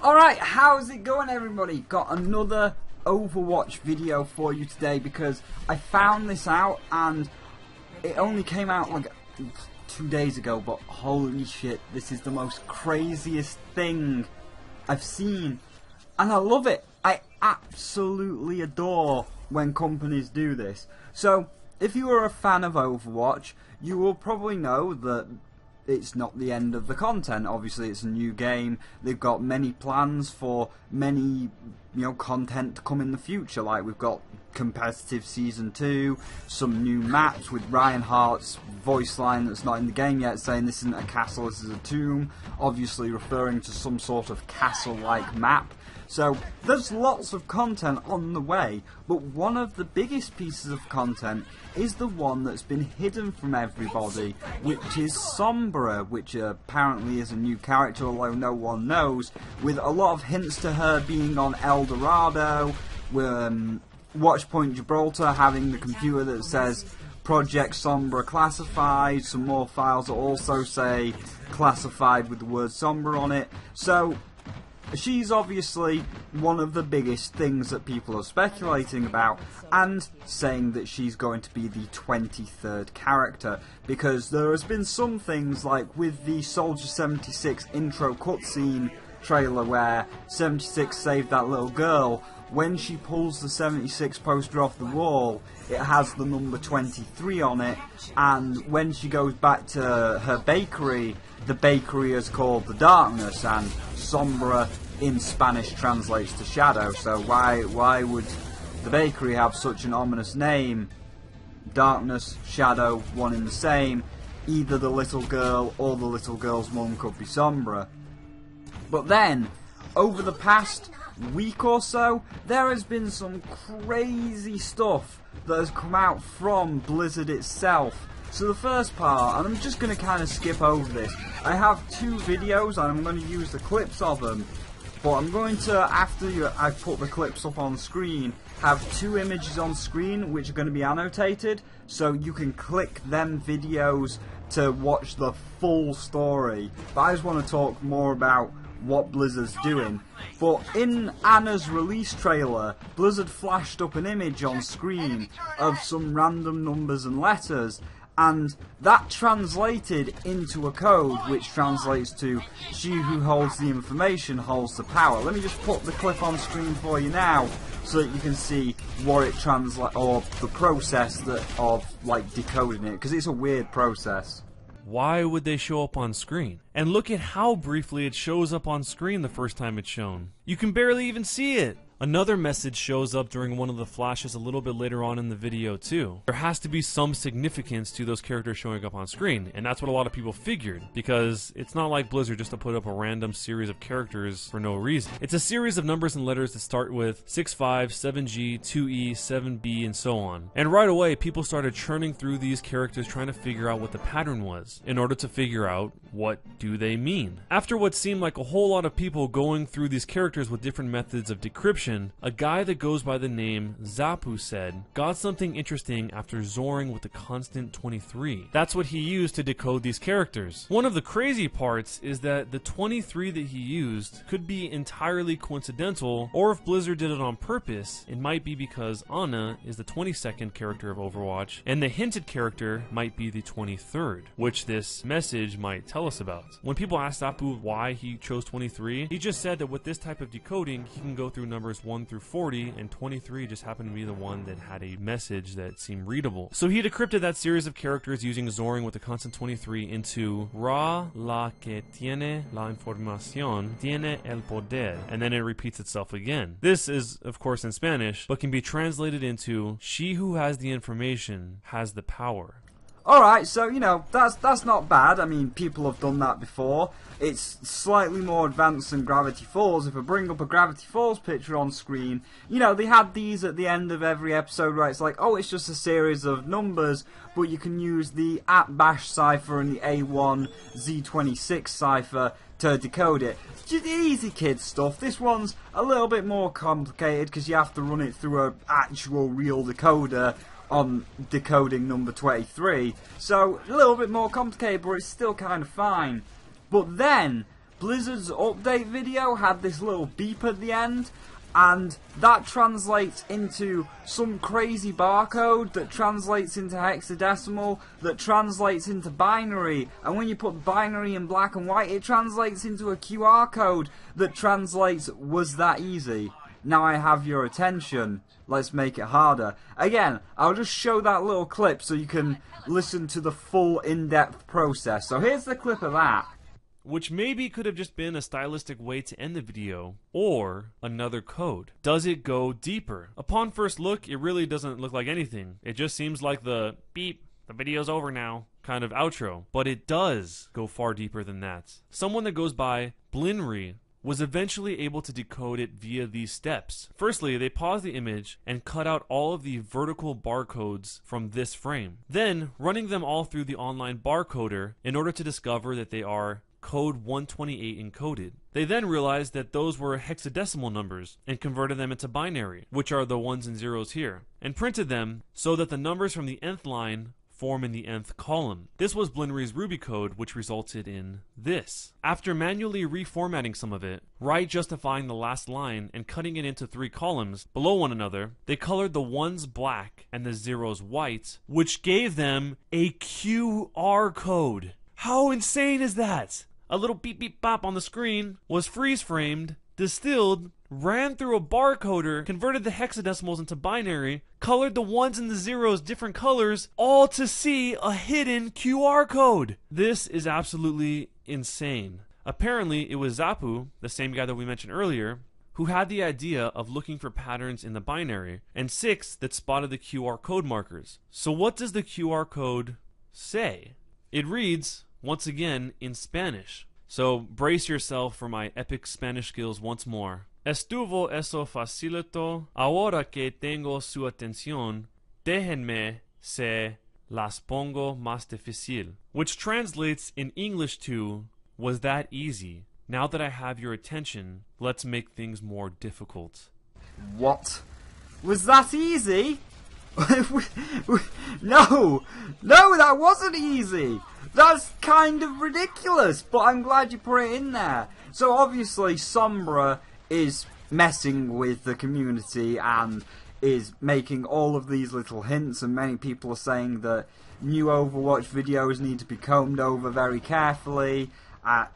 Alright, how's it going everybody? Got another Overwatch video for you today because I found this out and it only came out like 2 days ago, but holy shit, this is the most craziest thing I've seen and I love it. I absolutely adore when companies do this. So, if you are a fan of Overwatch, you will probably know that it's not the end of the content. Obviously it's a new game. They've got many plans for many, content to come in the future. Like we've got competitive season 2, some new maps with Ryan Hart's voice line that's not in the game yet saying this isn't a castle, this is a tomb, obviously referring to some sort of castle-like map. So there's lots of content on the way, but one of the biggest pieces of content is the one that's been hidden from everybody, which is Sombra, which apparently is a new character, although no one knows, with a lot of hints to her being on El Dorado, with Watchpoint Gibraltar having the computer that says Project Sombra classified, some more files that also say classified with the word Sombra on it. So she's obviously one of the biggest things that people are speculating about and saying that she's going to be the 23rd character, because there has been some things like with the Soldier 76 intro cutscene trailer where 76 saved that little girl. When she pulls the 76 poster off the wall, it has the number 23 on it, and when she goes back to her bakery, the bakery is called the Darkness, and Sombra in Spanish translates to shadow. So why would the bakery have such an ominous name? Darkness, shadow, one in the same. Either the little girl or the little girl's mum could be Sombra. But then, over the past week or so, there has been some crazy stuff that has come out from Blizzard itself. So the first part, and I'm just going to kind of skip over this, I have 2 videos and I'm going to use the clips of them, but I'm going to, after I put the clips up on screen, have 2 images on screen which are going to be annotated, so you can click them videos to watch the full story. But I just want to talk more about what Blizzard's doing. But in Anna's release trailer, Blizzard flashed up an image on screen of some random numbers and letters, and that translated into a code which translates to "She who holds the information holds the power." Let me just put the clip on screen for you now so that you can see what it translates, or the process of decoding it, because it's a weird process. Why would they show up on screen? And look at how briefly it shows up on screen the first time it's shown. You can barely even see it. Another message shows up during one of the flashes a little bit later on in the video too. There has to be some significance to those characters showing up on screen, and that's what a lot of people figured, because it's not like Blizzard just to put up a random series of characters for no reason. It's a series of numbers and letters that start with 65, 7G, 2E, 7B, and so on. And right away, people started churning through these characters trying to figure out what the pattern was, in order to figure out what do they mean. After what seemed like a whole lot of people going through these characters with different methods of decryption, a guy that goes by the name Zapu said, "Got something interesting after Zoring with the constant 23. That's what he used to decode these characters. One of the crazy parts is that the 23 that he used could be entirely coincidental, or if Blizzard did it on purpose, it might be because Ana is the 22nd character of Overwatch, and the hinted character might be the 23rd, which this message might tell us about. When people asked Zapu why he chose 23, he just said that with this type of decoding, he can go through numbers 1 through 40, and 23 just happened to be the one that had a message that seemed readable. So he decrypted that series of characters using Zoring with the constant 23 into Ra la que tiene la información tiene el poder, and then it repeats itself again. This is, of course, in Spanish, but can be translated into "She who has the information has the power." Alright, so, that's not bad. I mean, people have done that before. It's slightly more advanced than Gravity Falls. If I bring up a Gravity Falls picture on screen, they had these at the end of every episode where it's like, oh, it's just a series of numbers, but you can use the @bash cipher and the A1 Z26 cipher to decode it. Just easy kid stuff. This one's a little bit more complicated because you have to run it through an actual real decoder on decoding number 23, so a little bit more complicated, but it's still kind of fine. But then Blizzard's update video had this little beep at the end, and that translates into some crazy barcode that translates into hexadecimal, that translates into binary, and when you put binary in black and white, it translates into a QR code that translates, was that easy? Now I have your attention, let's make it harder. Again, I'll just show that little clip so you can listen to the full in-depth process. So here's the clip of that. Which maybe could have just been a stylistic way to end the video, or another code. Does it go deeper? Upon first look, it really doesn't look like anything. It just seems like the beep, the video's over now kind of outro. But it does go far deeper than that. Someone that goes by Blinry was eventually able to decode it via these steps. Firstly, they paused the image and cut out all of the vertical barcodes from this frame. Then, running them all through the online barcoder in order to discover that they are code 128 encoded. They then realized that those were hexadecimal numbers and converted them into binary, which are the ones and zeros here, and printed them so that the numbers from the nth line form in the nth column. This was Blinry's Ruby code, which resulted in this. After manually reformatting some of it, right justifying the last line and cutting it into 3 columns below one another, they colored the ones black and the zeros white, which gave them a QR code. How insane is that? A little beep beep bop on the screen was freeze framed, distilled, ran through a barcoder, converted the hexadecimals into binary, colored the ones and the zeros different colors, all to see a hidden QR code. This is absolutely insane. Apparently, it was Zapu, the same guy that we mentioned earlier, who had the idea of looking for patterns in the binary, and Six that spotted the QR code markers. So what does the QR code say? It reads, once again, in Spanish. So brace yourself for my epic Spanish skills once more. Estuvo eso facilito, ahora que tengo su atención, déjenme se las pongo más difícil. Which translates in English to, was that easy? Now that I have your attention, let's make things more difficult. What? Was that easy? No, that wasn't easy. That's kind of ridiculous, but I'm glad you put it in there. So obviously Sombra is messing with the community and is making all of these little hints, and many people are saying that new Overwatch videos need to be combed over very carefully.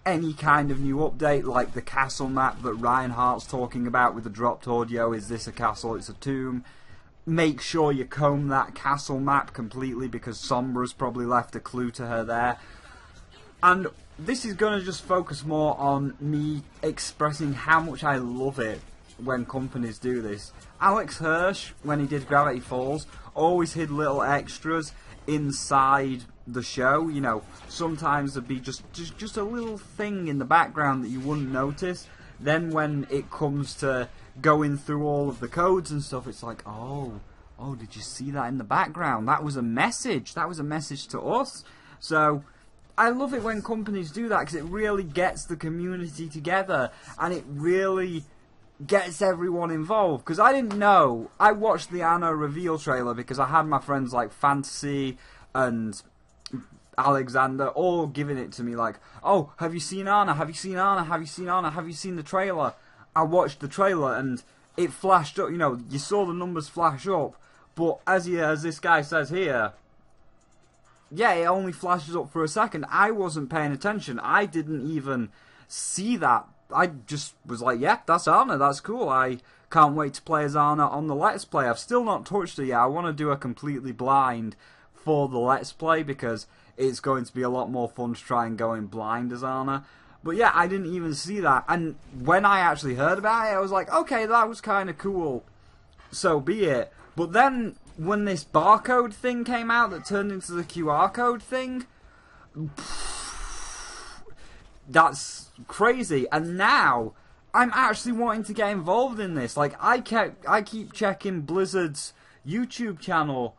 Any kind of new update, like the castle map that Reinhardt's talking about with the dropped audio, is this a castle, it's a tomb? Make sure you comb that castle map completely, because Sombra's probably left a clue to her there. And this is going to just focus more on me expressing how much I love it when companies do this. Alex Hirsch, when he did Gravity Falls, always hid little extras inside the show. You know, sometimes there'd be just a little thing in the background that you wouldn't notice. Then when it comes to going through all of the codes and stuff, it's like, oh, did you see that in the background? That was a message. That was a message to us. So I love it when companies do that, because it really gets the community together and it really gets everyone involved. Because I didn't know. I watched the Anna reveal trailer because I had my friends like Fantasy and Alexander all giving it to me like, oh, have you seen Anna? Have you seen Anna? Have you seen Anna? Have you seen the trailer? I watched the trailer and it flashed up, you know, you saw the numbers flash up, but as this guy says here, yeah, it only flashes up for a second. I wasn't paying attention. I didn't even see that. I just was like, yeah, that's Anna, that's cool. I can't wait to play as Anna on the Let's Play. I've still not touched it yet. I want to do a completely blind for the Let's Play, because it's going to be a lot more fun to try and go in blind as Anna. But yeah, I didn't even see that. And when I actually heard about it, I was like, okay, that was kind of cool. So be it. But then, when this barcode thing came out that turned into the QR code thing, that's crazy. And now, I'm actually wanting to get involved in this. Like, I keep checking Blizzard's YouTube channel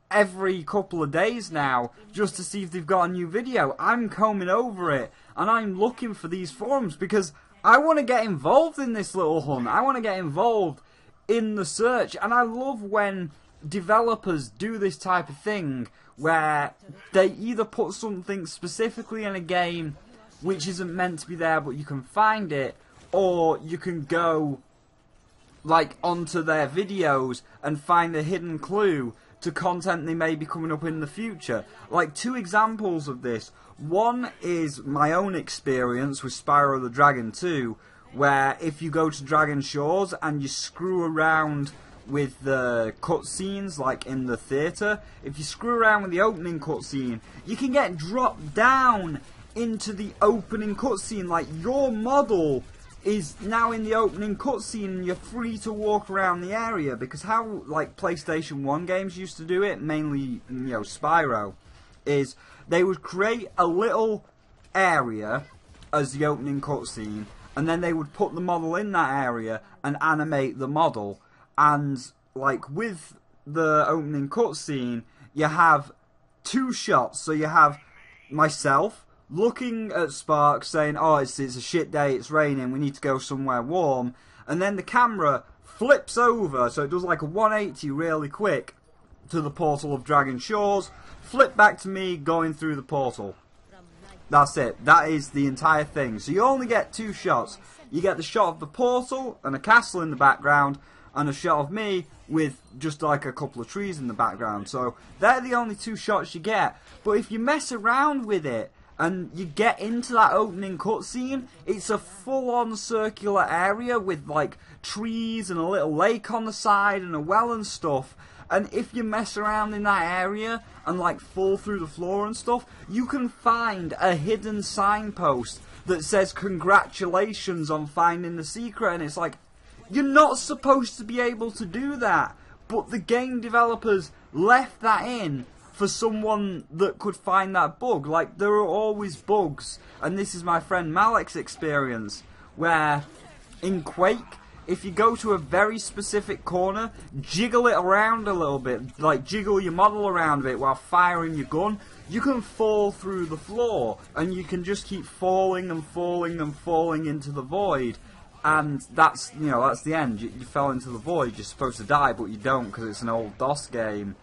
every couple of days now, just to see if they've got a new video. I'm combing over it, and I'm looking for these forums, because I want to get involved in this little hunt. I want to get involved in the search, and I love when developers do this type of thing, where they either put something specifically in a game which isn't meant to be there, but you can find it, or you can go like onto their videos and find a hidden clue to content they may be coming up in the future. Like, 2 examples of this. One is my own experience with Spyro the Dragon 2, where if you go to Dragon Shores and you screw around with the cutscenes, like in the theatre, if you screw around with the opening cutscene, you can get dropped down into the opening cutscene. Like, your model is now in the opening cutscene and you're free to walk around the area, because how like PlayStation 1 games used to do it, mainly, you know, Spyro, is they would create a little area as the opening cutscene, and then they would put the model in that area and animate the model. And like with the opening cutscene, you have 2 shots. So you have myself looking at Sparks saying, oh, it's a shit day, it's raining, we need to go somewhere warm. And then the camera flips over, so it does like a 180 really quick to the portal of Dragon Shores, flip back to me going through the portal. That's it. That is the entire thing. So you only get 2 shots. You get the shot of the portal and a castle in the background, and a shot of me with just like a couple of trees in the background. So they're the only 2 shots you get. But if you mess around with it, and you get into that opening cutscene, it's a full-on circular area with like trees and a little lake on the side and a well and stuff. And if you mess around in that area and like fall through the floor and stuff, you can find a hidden signpost that says congratulations on finding the secret. And it's like, you're not supposed to be able to do that, but the game developers left that in for someone that could find that bug. Like, there are always bugs, and this is my friend Malik's experience, where in Quake, if you go to a very specific corner, jiggle it around a little bit, like jiggle your model around a bit while firing your gun, you can fall through the floor, and you can just keep falling and falling and falling into the void. And that's, you know, that's the end. You fell into the void, you're supposed to die, but you don't, because it's an old DOS game.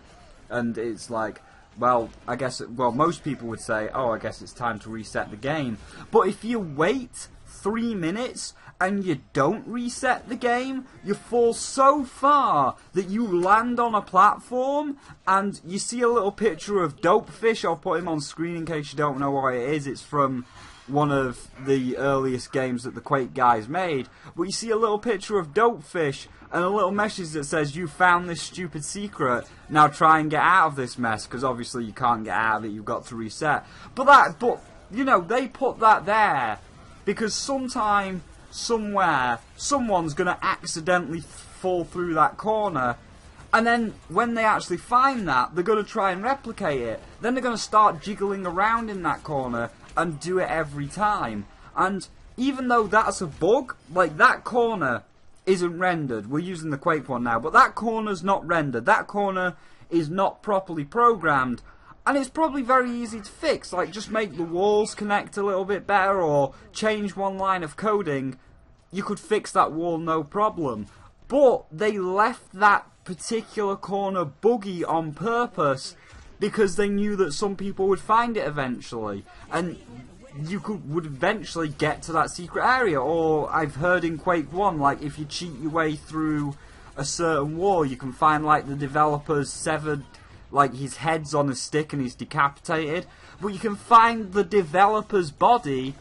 And it's like, well, I guess, well, most people would say, oh, I guess it's time to reset the game. But if you wait 3 minutes and you don't reset the game, you fall so far that you land on a platform and you see a little picture of Dopefish. I'll put him on screen in case you don't know what it is. It's from one of the earliest games that the Quake guys made. But you see a little picture of Dopefish and a little message that says, you found this stupid secret, now try and get out of this mess, because obviously you can't get out of it, you've got to reset. But you know, they put that there because sometime, somewhere, someone's going to accidentally fall through that corner, and then when they actually find that, they're going to try and replicate it. Then they're going to start jiggling around in that corner and do it every time. And even though that's a bug, like, that corner isn't rendered. We're using the Quake one now, but that corner's not rendered. That corner is not properly programmed, and it's probably very easy to fix. Like, just make the walls connect a little bit better, or change one line of coding. You could fix that wall no problem. But they left that particular corner buggy on purpose because they knew that some people would find it eventually, and you would eventually get to that secret area. Or I've heard in Quake 1, like, if you cheat your way through a certain wall, you can find, like, the developer's severed, like, his head's on a stick and he's decapitated. But you can find the developer's body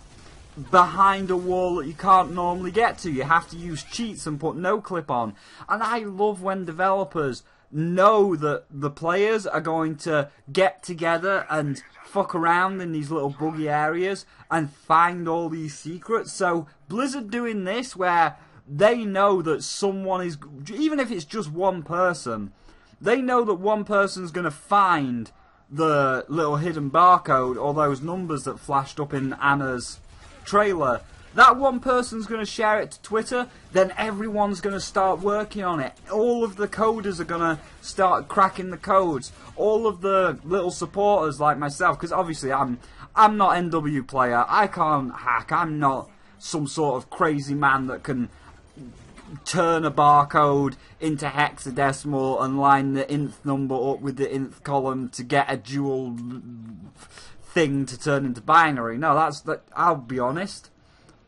behind a wall that you can't normally get to. You have to use cheats and put no clip on. And I love when developers know that the players are going to get together and fuck around in these little buggy areas and find all these secrets. So Blizzard doing this, where they know that someone is, even if it's just one person, they know that one person's going to find the little hidden barcode or those numbers that flashed up in Anna's trailer. That one person's going to share it to Twitter, then everyone's going to start working on it. All of the coders are going to start cracking the codes. All of the little supporters like myself, because obviously I'm not NW player, I can't hack, I'm not some sort of crazy man that can turn a barcode into hexadecimal and line the nth number up with the nth column to get a dual thing to turn into binary. No, I'll be honest,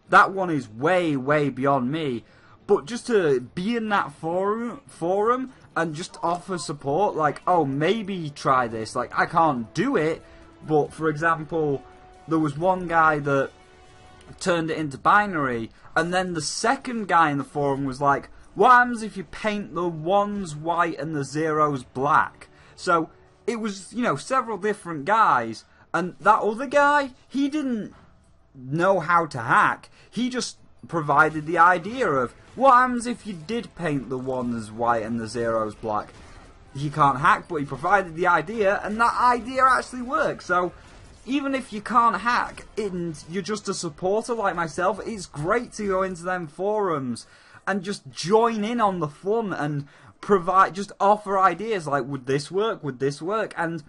that one is way, way beyond me. But just to be in that forum and just offer support, like, oh, maybe try this. Like, I can't do it, but for example, there was one guy that turned it into binary, and then the second guy in the forum was like, what happens if you paint the ones white and the zeros black? So it was, you know, several different guys, and that other guy, he didn't know how to hack. He just provided the idea of what happens if you did paint the ones white and the zeros black. He can't hack, but he provided the idea, and that idea actually works. So even if you can't hack and you're just a supporter like myself, it's great to go into them forums and just join in on the fun and just offer ideas like, would this work, would this work? And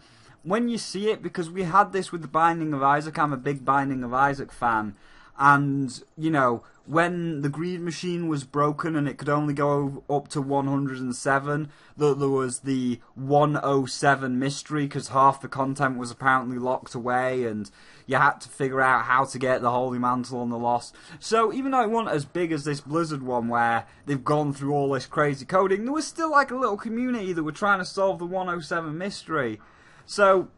when you see it, because we had this with the Binding of Isaac, I'm a big Binding of Isaac fan, and, you know, when the greed machine was broken and it could only go up to 107, there was the 107 mystery because half the content was apparently locked away and you had to figure out how to get the Holy Mantle on the Lost. So even though it wasn't as big as this Blizzard one where they've gone through all this crazy coding, there was still like a little community that were trying to solve the 107 mystery. So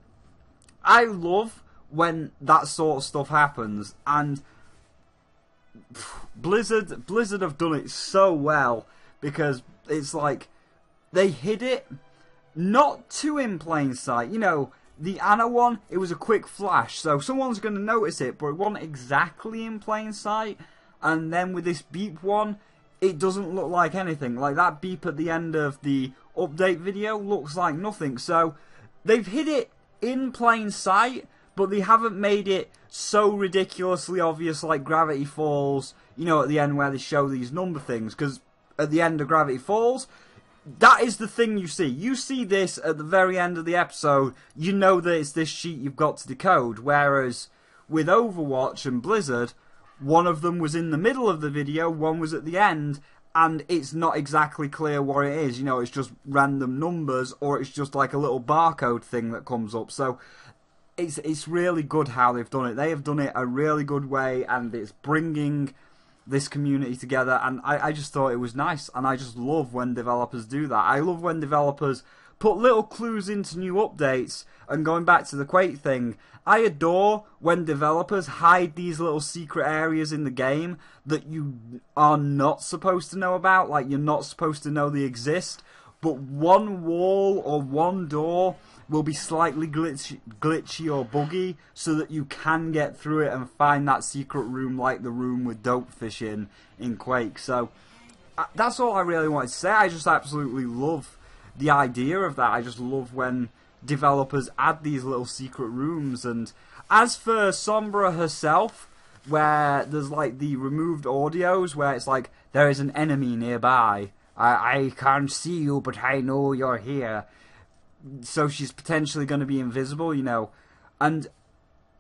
I love when that sort of stuff happens, and Blizzard have done it so well, because it's like they hid it not too in plain sight. You know, the Anna one, it was a quick flash, so someone's going to notice it, but it wasn't exactly in plain sight. And then with this beep one, it doesn't look like anything. Like that beep at the end of the update video looks like nothing. So they've hid it in plain sight, but they haven't made it so ridiculously obvious like Gravity Falls, you know, at the end where they show these number things. Because at the end of Gravity Falls, that is the thing you see. You see this at the very end of the episode, you know that it's this sheet you've got to decode. Whereas with Overwatch and Blizzard, one of them was in the middle of the video, one was at the end, and it's not exactly clear what it is. You know, it's just random numbers, or it's just like a little barcode thing that comes up. So it's really good how they've done it. They have done it a really good way, and it's bringing this community together, and I just thought it was nice, and I just love when developers do that. I love when developers put little clues into new updates, and going back to the Quake thing, I adore when developers hide these little secret areas in the game that you are not supposed to know about, like you're not supposed to know they exist, but one wall or one door will be slightly glitchy or buggy so that you can get through it and find that secret room, like the room with Dopefish in Quake. So that's all I really wanted to say. I just absolutely love the idea of that. I just love when developers add these little secret rooms. And as for Sombra herself, where there's like the removed audios where it's like, there is an enemy nearby, I can't see you but I know you're here. So she's potentially going to be invisible, you know, and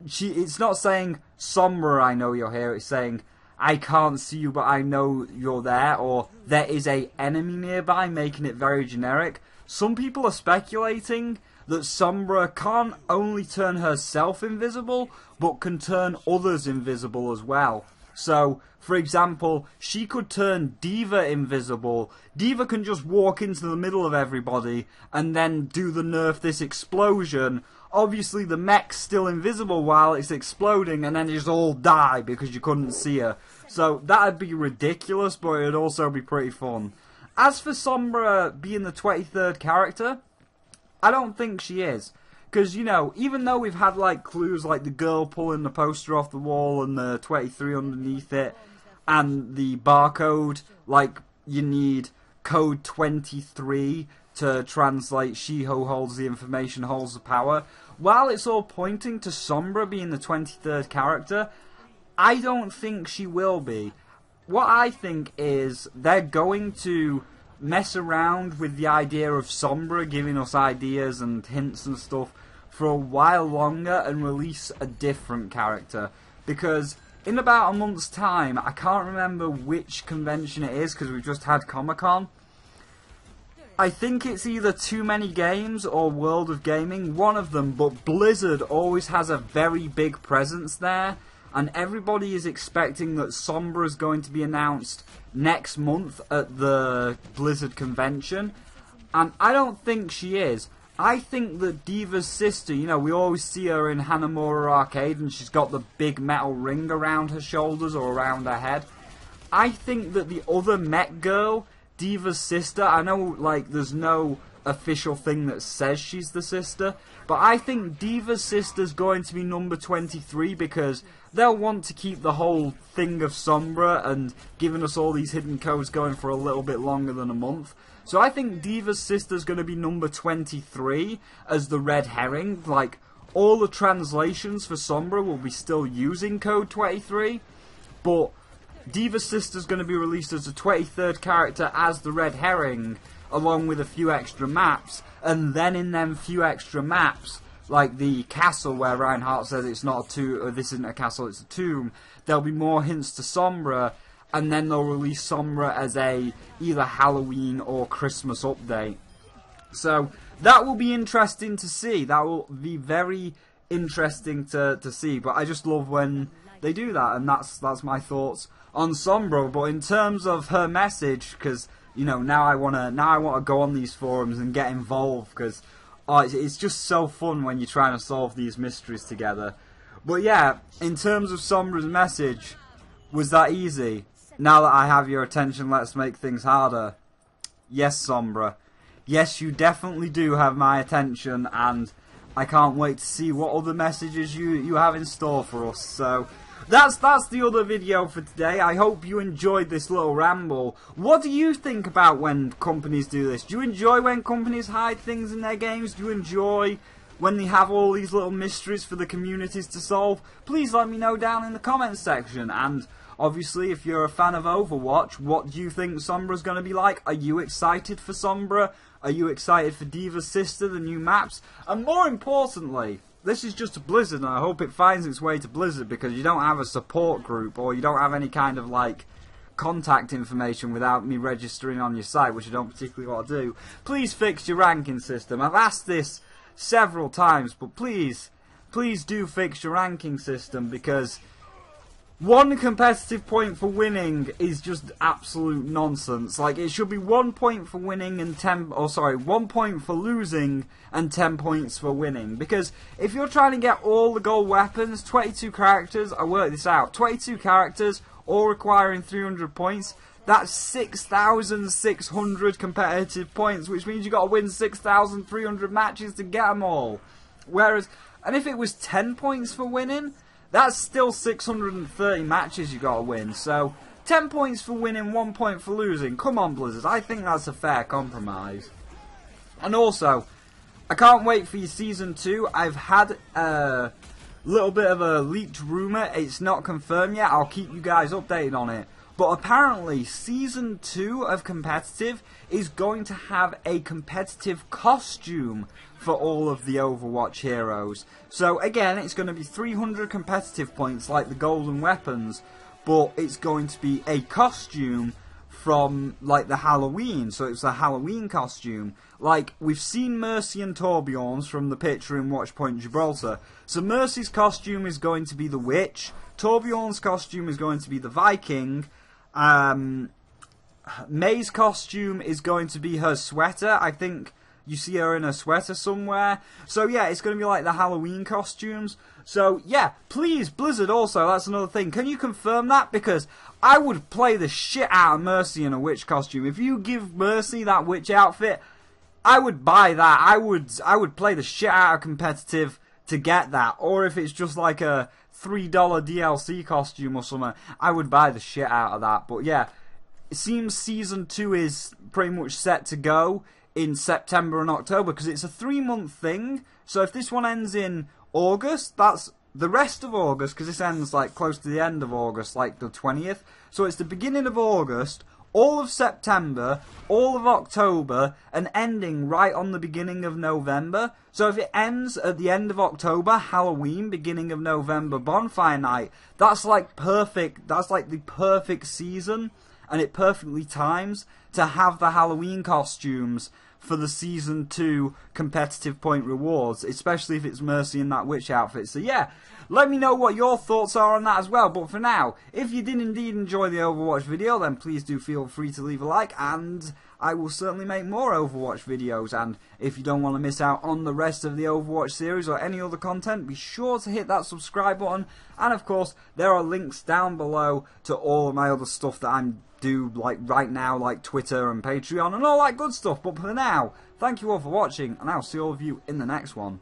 it's not saying, Sombra, I know you're here, it's saying, I can't see you, but I know you're there, or there is a enemy nearby, making it very generic. Some people are speculating that Sombra can't only turn herself invisible, but can turn others invisible as well. So, for example, she could turn D.Va invisible. D.Va can just walk into the middle of everybody and then do the nerf this explosion. Obviously, the mech's still invisible while it's exploding, and then they just all die because you couldn't see her. So, that'd be ridiculous, but it'd also be pretty fun. As for Sombra being the 23rd character, I don't think she is. Because, you know, even though we've had, like, clues like the girl pulling the poster off the wall and the 23 underneath it, and the barcode, like, you need code 23 to translate she who holds the information holds the power. While it's all pointing to Sombra being the 23rd character, I don't think she will be. What I think is they're going to mess around with the idea of Sombra giving us ideas and hints and stuff for a while longer and release a different character, because in about a month's time, I can't remember which convention it is because we've just had Comic-Con, I think it's either Too Many Games or World of Gaming, one of them, but Blizzard always has a very big presence there, and everybody is expecting that Sombra is going to be announced next month at the Blizzard convention, and I don't think she is. I think that Diva's sister, you know, we always see her in Hanamura Arcade, and she's got the big metal ring around her shoulders or around her head. I think that the other Met girl, Diva's sister, I know, like, there's no official thing that says she's the sister, but I think Diva's sister's going to be number 23 because they'll want to keep the whole thing of Sombra and giving us all these hidden codes going for a little bit longer than a month. So I think Diva's sister's going to be number 23 as the red herring. Like, all the translations for Sombra will be still using code 23, but Diva's sister's going to be released as the 23rd character as the red herring, along with a few extra maps, and then in them few extra maps, like the castle where Reinhardt says it's not a tomb, or this isn't a castle, it's a tomb, there'll be more hints to Sombra, and then they'll release Sombra as a either Halloween or Christmas update. So that will be interesting to see. That will be very interesting to see. But I just love when they do that, and that's my thoughts on Sombra. But in terms of her message, because you know now I wanna go on these forums and get involved because it's just so fun when you're trying to solve these mysteries together. But yeah, in terms of Sombra's message, was that easy? Now that I have your attention, let's make things harder. Yes, Sombra. Yes, you definitely do have my attention, and I can't wait to see what other messages you have in store for us. So that's the other video for today. I hope you enjoyed this little ramble. What do you think about when companies do this? Do you enjoy when companies hide things in their games? Do you enjoy when they have all these little mysteries for the communities to solve? Please let me know down in the comments section. And obviously, if you're a fan of Overwatch, what do you think Sombra's going to be like? Are you excited for Sombra? Are you excited for Diva's sister, the new maps? And more importantly, this is just a Blizzard, and I hope it finds its way to Blizzard, because you don't have a support group, or you don't have any kind of, like, contact information without me registering on your site, which I don't particularly want to do. Please fix your ranking system. I've asked this several times, but please do fix your ranking system, because one competitive point for winning is just absolute nonsense. Like, it should be 1 point for winning and 1 point for losing and 10 points for winning. Because if you're trying to get all the gold weapons, 22 characters, I worked this out, 22 characters, all requiring 300 points, that's 6,600 competitive points, which means you got to win 6,300 matches to get them all. Whereas, and if it was 10 points for winning, that's still 630 matches you gotta win. So 10 points for winning, 1 point for losing. Come on, Blizzard. I think that's a fair compromise. And also, I can't wait for your Season 2. I've had a little bit of a leaked rumour. It's not confirmed yet. I'll keep you guys updated on it. But apparently, Season 2 of Competitive is going to have a competitive costume for all of the Overwatch heroes. So again, it's going to be 300 competitive points like the golden weapons, but it's going to be a costume from like the Halloween. So it's a Halloween costume. Like we've seen Mercy and Torbjorn's from the picture in Watchpoint Gibraltar. So Mercy's costume is going to be the witch. Torbjorn's costume is going to be the Viking. May's costume is going to be her sweater. I think you see her in a sweater somewhere. So yeah, it's going to be like the Halloween costumes. So yeah, please, Blizzard also, that's another thing. Can you confirm that? Because I would play the shit out of Mercy in a witch costume. If you give Mercy that witch outfit, I would buy that. I would play the shit out of competitive to get that. Or if it's just like a $3 DLC costume or something, I would buy the shit out of that. But yeah, it seems Season 2 is pretty much set to go in September and October, because it's a 3-month thing. So if this one ends in August, that's the rest of August, because this ends like close to the end of August, like the 20th. So it's the beginning of August, all of September, all of October, and ending right on the beginning of November. So if it ends at the end of October, Halloween, beginning of November, Bonfire Night, that's like perfect. That's like the perfect season, and it perfectly times to have the Halloween costumes for the Season 2 competitive point rewards, especially if it's Mercy in that witch outfit. So yeah, let me know what your thoughts are on that as well. But for now, if you did indeed enjoy the Overwatch video, then please do feel free to leave a like, and I will certainly make more Overwatch videos. And if you don't want to miss out on the rest of the Overwatch series or any other content, be sure to hit that subscribe button. And of course, there are links down below to all of my other stuff that I'm do like right now, like Twitter and Patreon and all that good stuff. But for now, thank you all for watching, and I'll see all of you in the next one.